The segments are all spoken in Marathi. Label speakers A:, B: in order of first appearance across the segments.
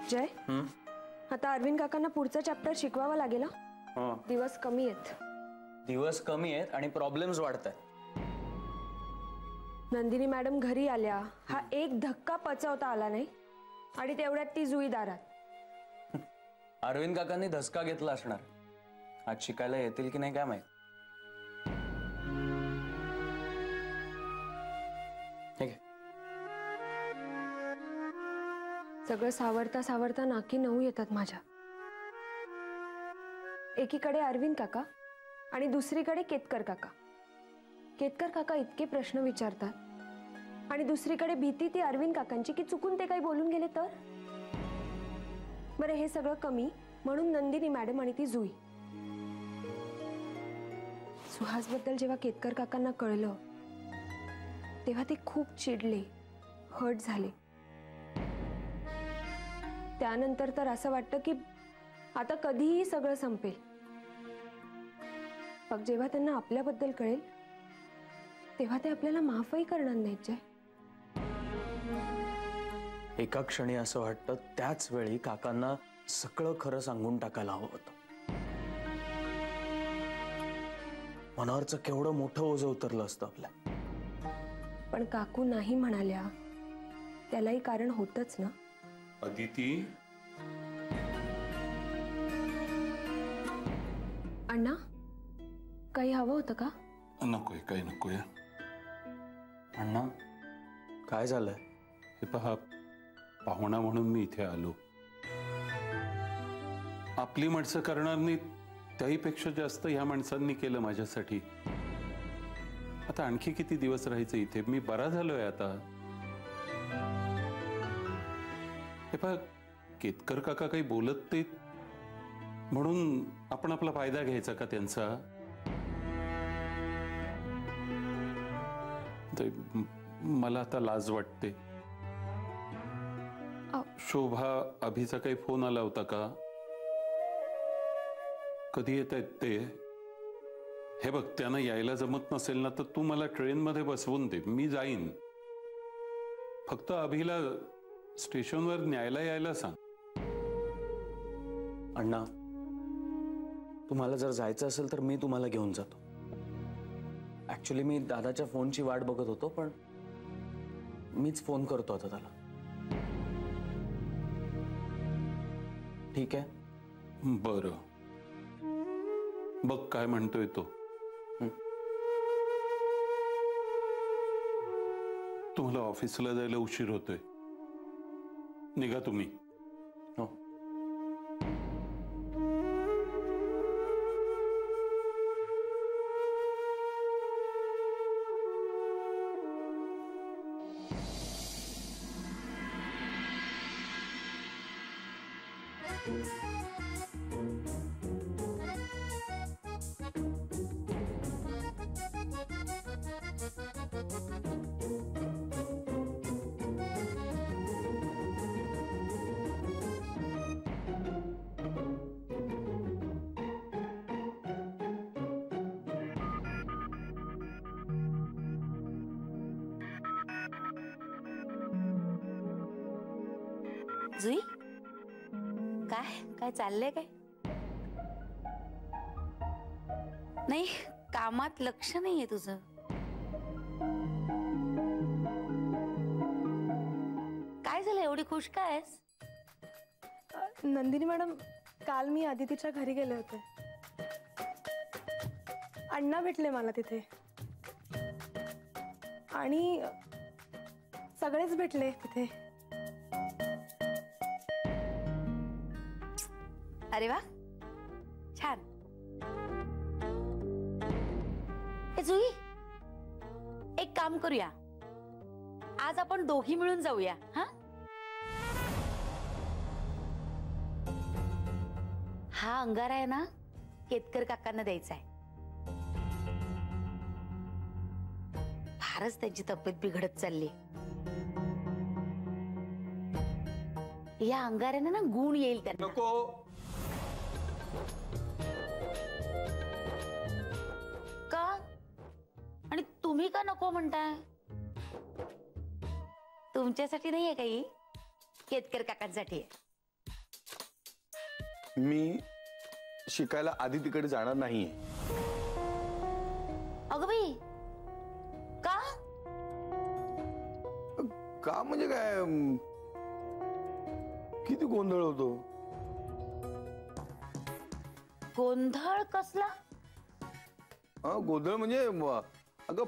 A: जय आता अरविंद काकांना पुढचा चॅप्टर शिकवावा लागेल ना. दिवस कमी आहेत
B: आणि प्रॉब्लेम्स वाढतात.
A: नंदिनी मॅडम घरी आल्या, हा एक धक्का पचवता आला नाही आणि तेवढ्यात ती जुई दारात.
B: अरविंद काकांनी धसका घेतला असणार. आज शिकायला येतील की नाही काय माहित. ठीक आहे.
A: सगळं सावरता सावरता नाकी नऊ येतात माझ्या. एकीकडे अरविंद काका आणि दुसरीकडे केतकर काका. केतकर काका इतके प्रश्न विचारतात आणि दुसरीकडे भीती ती अरविंद काकांची की चुकून ते काही बोलून गेले तर. बरं, हे सगळं कमी म्हणून नंदिनी मॅडम आणि ती जुई. सुहास बद्दल जेव्हा केतकर काकांना कळलं तेव्हा ते खूप चिडले, हर्ट झाले. त्यानंतर तर असं वाटतं की आता कधीही सगळं संपेल. मग जेव्हा त्यांना आपल्याबद्दल कळेल तेव्हा ते आपल्याला माफही करणार नाहीत. जय,
B: एका क्षणी असं वाटतं त्याच वेळी काकांना सगळं खरं सांगून टाकायला हवं होतं. मनावरचं केवढं मोठं ओझं उतरलं असतं आपल्या.
A: पण काकू नाही म्हणाल्या त्यालाही कारण होतच ना.
C: अदिती,
A: अण्णा काही हवं होतं का?
C: नकोय, काही नकोय.
B: अण्णा काय झालंय?
C: हे पहा, पाहुणा म्हणून मी इथे आलो. आपली माणसं करणार नाही त्याहीपेक्षा जास्त ह्या माणसांनी केलं माझ्यासाठी. आता आणखी किती दिवस राहायचं इथे? मी बरा झालोय आता. हे पहा, केतकर काका काही बोलत नाहीत म्हणून आपण आपला फायदा घ्यायचा का त्यांचा? मला आता लाज वाटते. शोभा, अभिचा काही फोन आला होता का? कधी येत आहेत ते? हे बघ, त्यांना यायला जमत नसेल ना तर तू मला ट्रेनमध्ये बसवून दे, मी जाईन. फक्त अभिला स्टेशनवर न्यायला यायला सांग.
B: अण्णा, तुम्हाला जर जायचं असेल तर मी तुम्हाला घेऊन जातो. ऍक्च्युली मी दादाच्या फोनची वाट बघत होतो, पण मीच फोन करतो आता त्याला. ठीक आहे?
C: बरं, बघ काय म्हणतोय तो. तुम्हाला ऑफिसला जायला उशीर होतोय, निघा तुम्ही.
B: हो.
D: जुई, काय काय चाललंय? काय नाही, कामात लक्ष नाहीये तुझं. काय झालं, एवढी खुश काय आहेस?
E: नंदिनी मॅडम, काल मी अदितीच्या घरी गेले होते. अण्णा भेटले मला तिथे आणि सगळेच भेटले तिथे.
D: अरे वा, छान. जुई, एक काम करूया, आज आपण दोघी मिळून जाऊया. हा अंगारा आहे ना, केतकर काकांना द्यायचा आहे. फारच त्यांची तब्येत बिघडत चालली. या अंगाऱ्याने ना गुण येईल त्यांना.
C: नको.
D: का? आणि तुम्ही का नको म्हणताय? तुमच्यासाठी नाहीये काही, केतकर काकांसाठी आहे.
F: मी शिकायला आधी तिकडे जाणार नाहीये.
D: अगं बाई, का?
F: का म्हणजे काय, किती गोंधळ होतो.
D: गोंधळ कसला?
F: गोंधळ म्हणजे अगं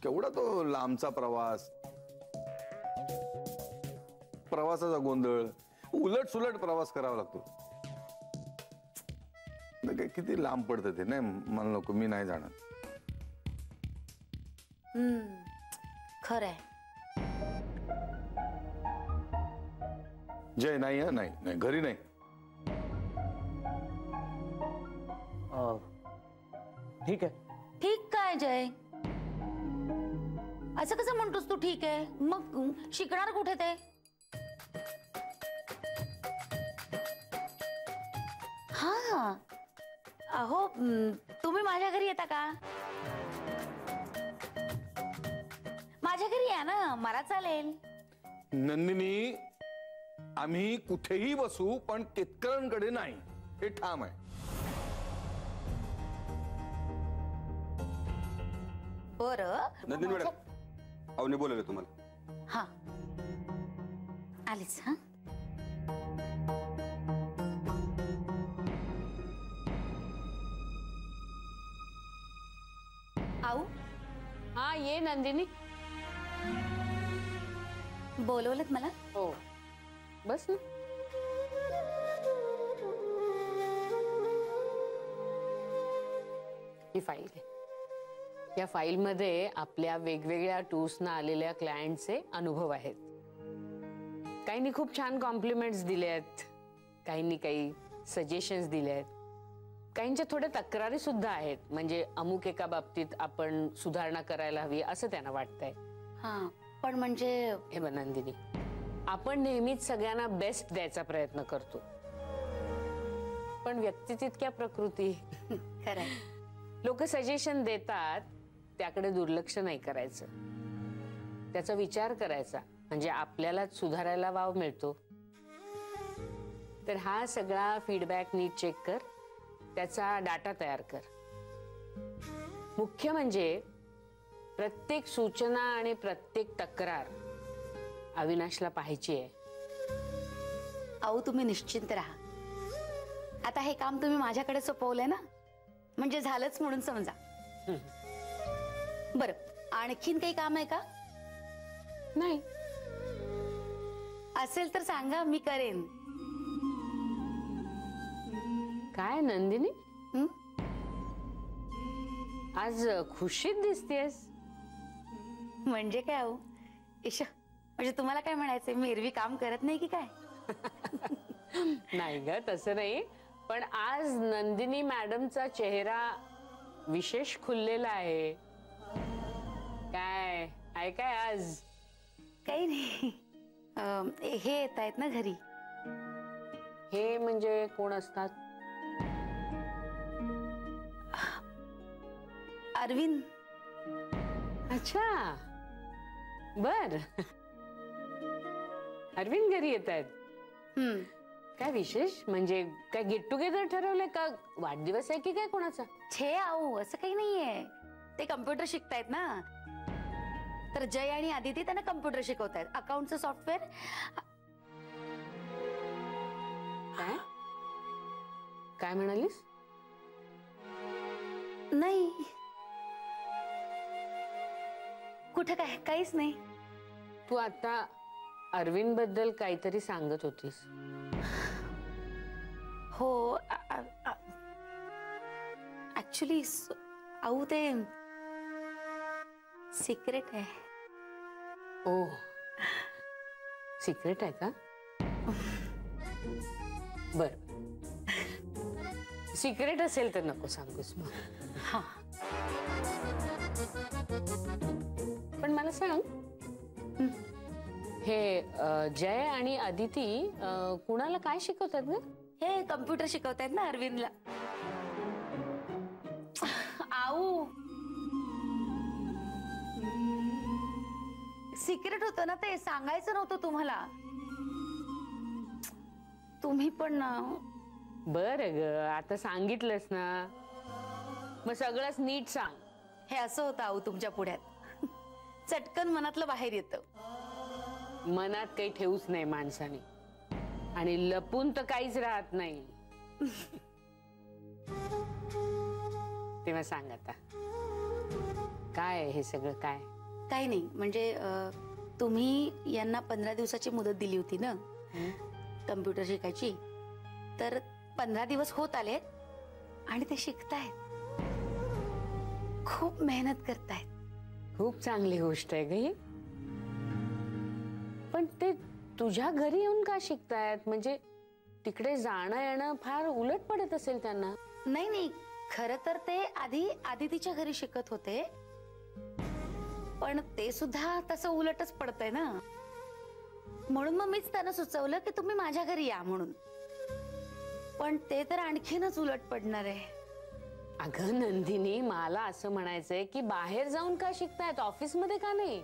F: केवढा तो लांबचा प्रवास, प्रवासाचा गोंधळ, उलट सुलट प्रवास करावा लागतो. किती लांब पडतं ते. नाही मला नको, मी नाही जाणार.
D: खरंय.
F: जय नाही, नाही नाही, घरी नाही.
B: ठीक आहे.
D: ठीक काय जय? असं कसं म्हणतोस तू ठीक आहे? मग शिकणार कुठे ते? हा, अहो तुम्ही माझ्या घरी येता का? माझ्या घरी या ना, मला चालेल.
F: नंदिनी, आम्ही कुठेही बसू पण केतकरांकडे नाही, हे ठाम आहे.
D: बरं.
G: नंदिनी मॅडम, अवनी बोलवलं तुम्हाला.
D: हा, आलीच. हा, आऊ.
H: हा, ये नंदिनी.
D: बोलवलत मला?
H: हो, बस ना. ही फाईल आहे. या फाईलमध्ये आपल्या वेगवेगळ्या टूर्सना आलेल्या क्लायंटचे अनुभव आहेत. काहींनी खूप छान कॉम्प्लिमेंट्स दिले आहेत, काहींनी काही सजेशन्स दिले आहेत, काहींच्या थोड्या तक्रारी सुद्धा आहेत. म्हणजे अमुक एका बाबतीत आपण सुधारणा करायला हवी असं त्यांना वाटतंय.
D: हा, पण म्हणजे
H: हे बघ नंदिनी, आपण नेहमीच सगळ्यांना बेस्ट द्यायचा प्रयत्न करतो, पण व्यक्ती तितक्या प्रकृती.
D: खरंय.
H: लोक सजेशन देतात त्याकडे दुर्लक्ष नाही करायचं, त्याचा विचार करायचा, म्हणजे आपल्यालाच सुधारायला वाव मिळतो. तर हा सगळा फीडबॅक नीट चेक कर, त्याचा डाटा तयार कर. मुख्य म्हणजे प्रत्येक सूचना आणि प्रत्येक तक्रार अविनाशला पाहायची आहे.
D: आऊ, तुम्ही निश्चिंत राहा. आता हे काम तुम्ही माझ्याकडे सोपवलंय ना, म्हणजे झालंच म्हणून समजा. बरं, आणखीन काही काम आहे का?
H: नाही.
D: असेल तर सांगा, मी करेन.
H: काय नंदिनी,
D: हं?
H: आज खुशीत दिसतेस.
D: म्हणजे काय आऊ? ईश, म्हणजे तुम्हाला काय म्हणायचंय, मी एरवी काम करत नाही की काय?
H: नाही ग, तसं नाही, पण आज नंदिनी मॅडमचा चेहरा विशेष खुललेला आहे. काय आहे काय आज?
D: काही नाही. हे येत आहेत ना घरी.
H: हे म्हणजे कोण असतात?
D: अरविंद.
H: अच्छा, बर. अरविंद घरी येत आहेत. काय विशेष? म्हणजे काय गेट टुगेदर ठरवलंय का? वाढदिवस आहे की काय कोणाचा?
D: छे आऊ, असं काही नाहीये. ते कम्प्युटर शिकतायत ना, तर जय आणि आदिती त्यांना कम्प्युटर शिकवतायत, अकाउंटचं सॉफ्टवेअर.
H: काय काय म्हणालीस?
D: नाही, कुठं काय, काहीच नाही.
H: तू आता अरविंद बद्दल काहीतरी सांगत होतीस.
D: हो, ऍक्च्युली आऊ ते सिक्रेट आहे.
H: ओ, सिक्रेट आहे का? बर, सिक्रेट असेल तर नको सांगूस मग.
D: हा,
H: पण मला सांग, हे जय आणि अदिती कुणाला काय शिकवतात ग?
D: हे कम्प्युटर शिकवतायत ना अरविंदला. आऊ, सिक्रेट होतं ना ते, सांगायचं नव्हतं तुम्हाला. तुम्ही पण
H: बरं ग, आता सांगितलंस ना, मग सगळंच नीट सांग.
D: हे असं होतं आऊ तुमच्या पुढ्यात. चटकन मनातलं बाहेर येतं.
H: मनात काही ठेवूच नाही माणसाने, आणि लपून तर काहीच राहत नाही. तेव्हा सांग आता, काय आहे हे सगळं? काय
D: काही नाही, म्हणजे तुम्ही यांना 15 दिवसाची मुदत दिली होती ना कम्प्युटर शिकायची, तर 15 दिवस होत आले आणि ते शिकतायत. खूप मेहनत करतायत.
H: खूप चांगली गोष्ट आहे ग ही. पण ते तुझ्या घरी येऊन का शिकतायत? म्हणजे तिकडे जाणं येणं फार उलट पडत असेल त्यांना.
D: नाही नाही, खरं तर ते आधी आदितीच्या घरी शिकत होते, पण ते सुद्धा तसं उलटच पडतंय ना, म्हणून मग मीच त्यांना सुचवलं की तुम्ही माझ्या घरी या म्हणून. पण ते तर आणखीनच उलट पडणार आहे.
H: अगं नंदिनी, मला असं म्हणायचंय की बाहेर जाऊन का शिकतायत, ऑफिस मध्ये का नाही?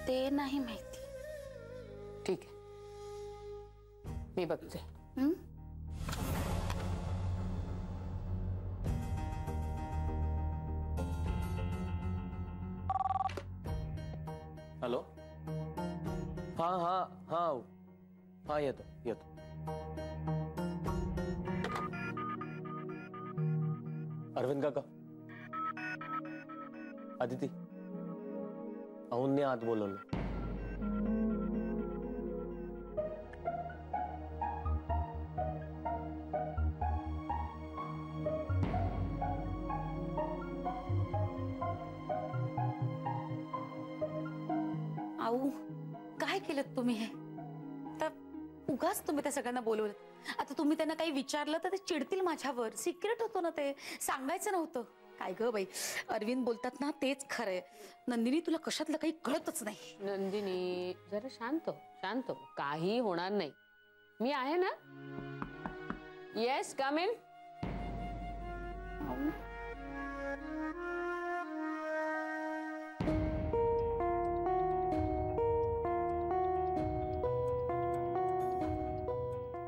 D: ते नाही माहिती.
H: ठीक आहे, मी बघते.
B: हॅलो. हा हा हा हा, येतो येतो. अरविंद काका, अदिती, अहुंनी आत बोलवलं.
D: आऊ, काय केलं तुम्ही हे? तर उगाच तुम्ही त्या सगळ्यांना बोलवलं. आता तुम्ही त्यांना काही विचारलं तर ते चिडतील माझ्यावर. सिक्रेट होतं ना, ते सांगायचं नव्हतं. काय ग बाई, अरविंद बोलतात ना तेच खरंय. नंदिनी, तुला कशातलं काही कळतच नाही.
H: नंदिनी, जरा शांत हो, शांत हो. काही होणार नाही, मी आहे ना. Yes, come in.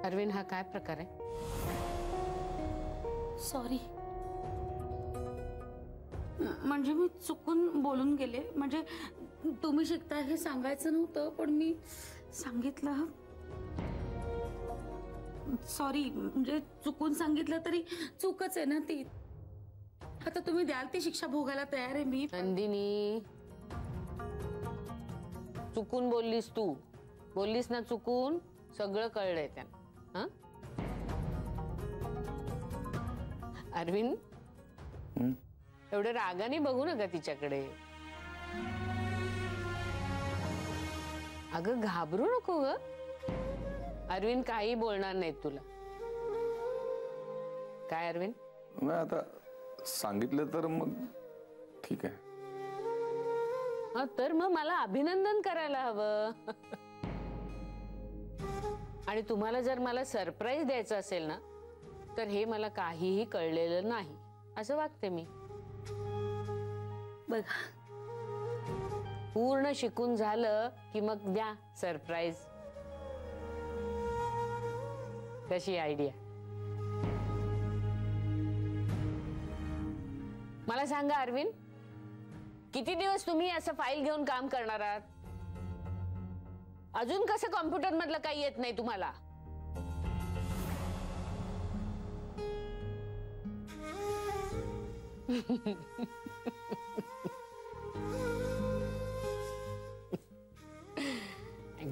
H: अरविंद, हा काय प्रकार आहे?
D: सॉरी, म्हणजे मी चुकून बोलून गेले. म्हणजे तुम्ही शिकता हे सांगायचं नव्हतं, पण मी सांगितलं. सॉरी, म्हणजे चुकून सांगितलं तरी चूकच आहे ना ती. आता तुम्ही द्याल ती शिक्षा भोगायला तयार आहे मी.
H: नंदिनी, चुकून बोललीस तू. बोललीस ना चुकून. सगळं कळलंय त्यांना. अरविंद, एवढं रागाने बघू नका तिच्याकडे. अगं घाबरू नको ग. अरविंद काही बोलणार नाहीत तुला. काय अरविंद?
F: नाही, आता सांगितलं तर मग ठीक आहे.
H: हा, तर मग मला अभिनंदन करायला हवं. आणि तुम्हाला जर मला सरप्राईज द्यायचं असेल ना, तर हे मला काहीही कळलेलं नाही असं वागते मी.
D: बघा,
H: पूर्ण शिकून झालं की मग द्या सरप्राईज. कशी आयडिया? मला सांगा अरविंद, किती दिवस तुम्ही असं फाईल घेऊन काम करणार आहात? अजून कसं कॉम्प्युटर मधलं काही येत नाही तुम्हाला?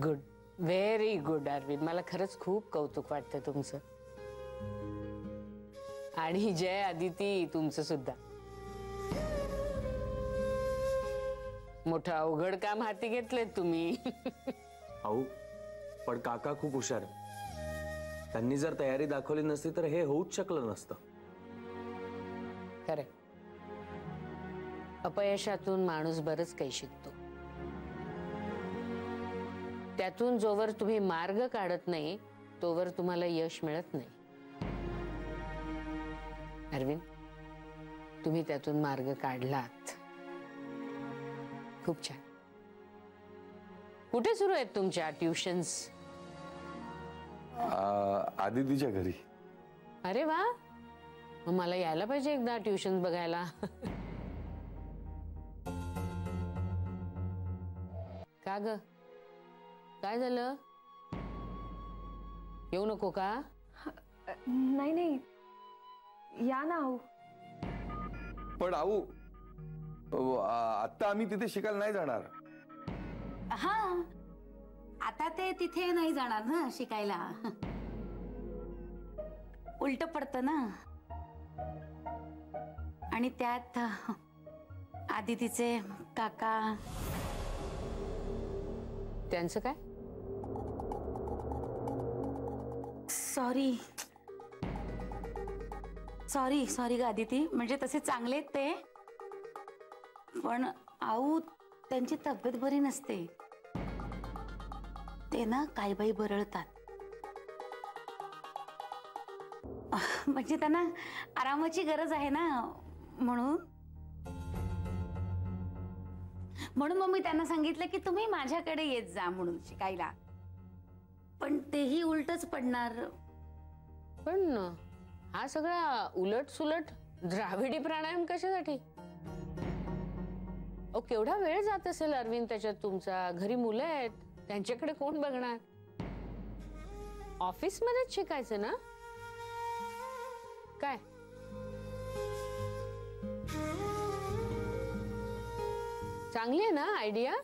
H: Good, very good Arvind. मला खरंच खूप कौतुक वाटतं तुमचं. आणि जय अदिती, तुमचं सुद्धा. मोठं अवघड काम हाती घेतलेत तुम्ही.
B: अहो, पण काका खूप हुशार आहे. त्यांनी जर तयारी दाखवली नसती तर हे होऊच शकलं नसतं.
H: खरं, अपयशातून माणूस बरंच काही शिकतो. त्यातून जोवर तुम्ही मार्ग काढत नाही तोवर तुम्हाला यश मिळत नाही. अरविंद, तुम्ही त्यातून मार्ग काढलात. खूप छान. कुठे सुरू आहेत तुमच्या ट्युशन्स?
F: आदितीच्या घरी.
H: अरे वा, मग मला यायला पाहिजे एकदा ट्युशन बघायला. का ग, काय झालं? येऊ नको का?
A: नाही नाही, या ना आऊ.
F: पण आऊ, आता आम्ही तिथे शिकायला नाही जाणार.
D: हा, आता ते तिथे नाही जाणार ना शिकायला. उलट पडतं ना. आणि त्यात आदितीचे काका.
H: त्यांचं काय?
D: सॉरी सॉरी सॉरी ग आदिती, म्हणजे तसे चांगले आहेत ते, पण आऊ त्यांची तब्येत बरी नसते. ते ना काही बाई बरळतात. म्हणजे त्यांना आरामाची गरज आहे ना, म्हणून मग मी त्यांना सांगितलं की तुम्ही माझ्याकडे येत जा म्हणून शिकायला. पण तेही उलटच पडणार.
H: पण हा सगळा उलट सुलट द्राविडी प्राणायाम कशासाठी? केवढा वेळ जात असेल अरविंद त्याच्यात तुमचा? घरी मुलं आहेत, त्यांच्याकडे कोण बघणार? ऑफिस मध्येच शिकायचं ना? काय चांगली आहे ना आयडिया?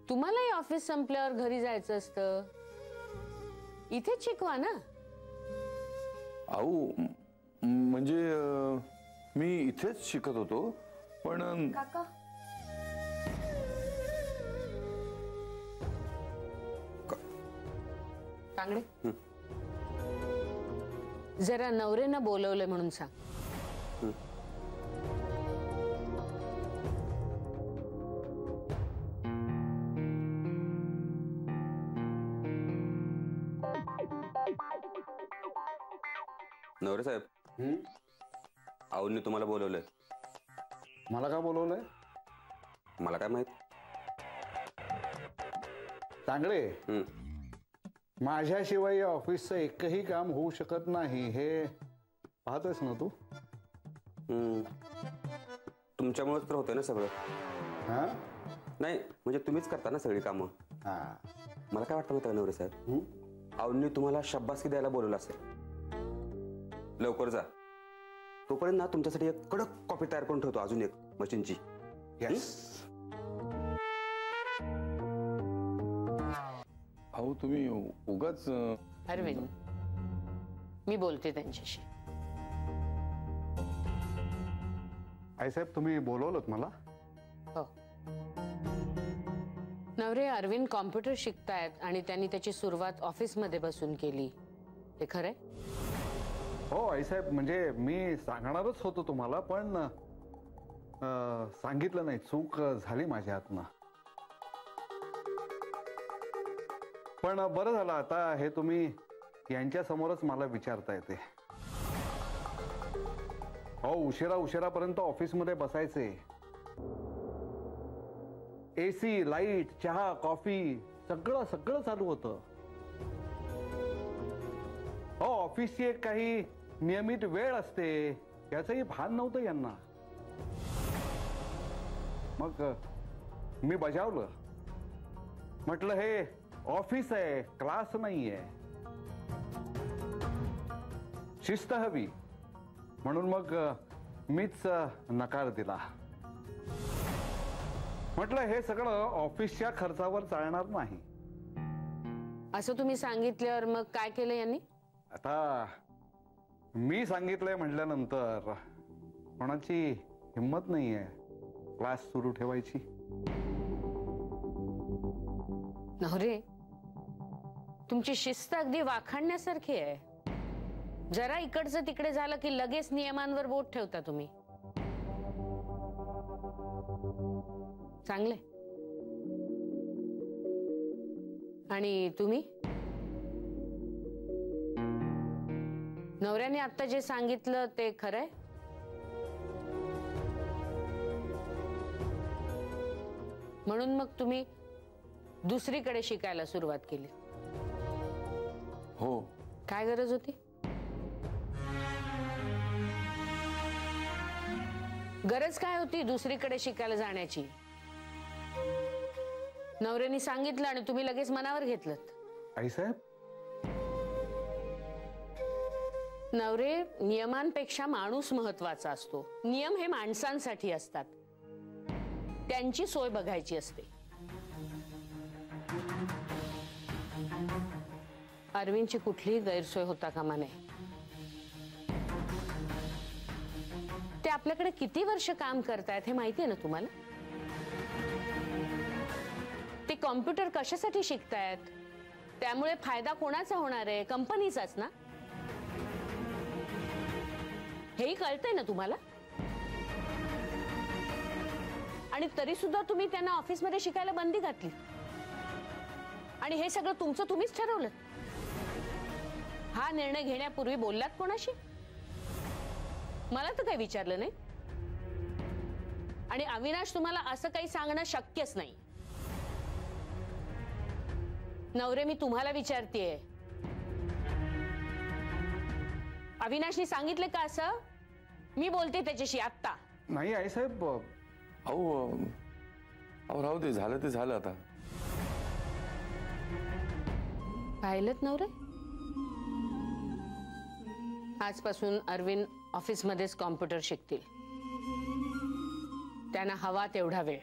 H: तुम्हालाही ऑफिस संपल्यावर घरी जायचं असतं, इथेच शिकवा ना.
F: आऊ, म्हणजे मी इथेच शिकत होतो, पण
A: काका,
H: चांगले. जरा नवरेनं बोलवलंय म्हणून सांग.
G: नवरे साहेब, आऊंनी तुम्हाला बोलवलंय.
I: मला का बोलवलंय?
G: मला काय माहित.
I: चांगले, माझ्याशिवाय या ऑफिसचं एकही काम होऊ शकत नाही हे पाहतोयस ना तू.
G: तुमच्यामुळेच तर होतंय ना सगळं.
I: हा,
G: नाही म्हणजे तुम्हीच करता ना सगळी कामं.
I: हा,
G: मला काय वाटतं माहिती नवरे साहेब, आऊंनी तुम्हाला शब्बासकी द्यायला बोलवलं असेल. लवकर जा, तोपर्यंत ना तुमच्यासाठी एक कडक कॉपी तयार करून ठेवतो, अजून एक मशीनची.
F: आऊ तुम्ही उगाच.
H: अरविंद, मी बोलते त्यांच्याशी.
I: आईसाहेब तुम्ही बोलवलं मला?
H: हो. नवरे, अरविंद कॉम्प्युटर शिकतायत आणि त्यांनी त्याची सुरुवात ऑफिसमध्ये बसून केली, हे खरंय?
I: हो आईसाहेब, म्हणजे मी सांगणारच होतो तुम्हाला, पण सांगितलं नाही, चूक झाली माझ्या हातनं. पण बरं झालं आता हे तुम्ही यांच्या समोरच मला विचारता येते. हो, उशिरापर्यंत ऑफिसमध्ये बसायचे. AC, लाईट, चहा, कॉफी सगळं चालू होतं. हो, ऑफिसची एक काही नियमित वेळ असते याचंही भान नव्हतं यांना. मग मी बजावलं. म्हटलं हे ऑफिस आहे, क्लास नाहीये, शिस्त हवी. म्हणून मग मीच नकार दिला. म्हटलं हे सगळं ऑफिसच्या खर्चावर चालणार नाही.
H: असं तुम्ही सांगितल्यावर मग काय केलं यांनी?
I: आता मी सांगितलंय म्हटल्यानंतर कोणाची हिंमत नाहीये क्लास सुरू ठेवायची.
H: नवरे, तुमची शिस्त अगदी वाखाणण्यासारखी आहे. जरा इकडचं तिकडे झालं की लगेच नियमांवर बोट ठेवता तुम्ही. चांगले. आणि तुम्ही? नवऱ्याने आता जे सांगितलं ते खरंय? म्हणून मग तुम्ही दुसरीकडे शिकायला सुरुवात केली?
J: हो.
H: काय गरज होती? गरज काय होती दुसरीकडे शिकायला जाण्याची? नवऱ्याने सांगितलं आणि तुम्ही लगेच मनावर घेतलं.
I: आईसाहेब,
H: नवरे, नियमांपेक्षा माणूस महत्वाचा असतो. नियम हे माणसांसाठी असतात, त्यांची सोय बघायची असते. अरविंदची कुठलीही गैरसोय होता कामा नये. ते आपल्याकडे किती वर्ष काम करतायत हे माहिती आहे ना तुम्हाला? ते कॉम्प्युटर कशासाठी शिकतायत? त्यामुळे फायदा कोणाचा होणार आहे? कंपनीचाच ना. हेही कळतंय ना तुम्हाला? आणि तरी सुद्धा तुम्ही त्यांना ऑफिसमध्ये शिकायला बंदी घातली. आणि हे सगळं तुमचं तुम्हीच ठरवलं. हा निर्णय घेण्यापूर्वी बोललात कोणाशी? मला तर काही विचारलं नाही. आणि अविनाश तुम्हाला असं काही सांगणं शक्यच नाही. नवरे, मी तुम्हाला विचारतेय, अविनाशने सांगितले का असं? मी बोलते त्याच्याशी आत्ता.
I: नाही आईसाहेब.
J: अहो राहू दे, झालं ते झालं आता.
H: पाहिलंत नवरे, आजपासून अरविंद ऑफिसमध्येच कॉम्प्युटर शिकतील. त्यांना हवा तेवढा वेळ.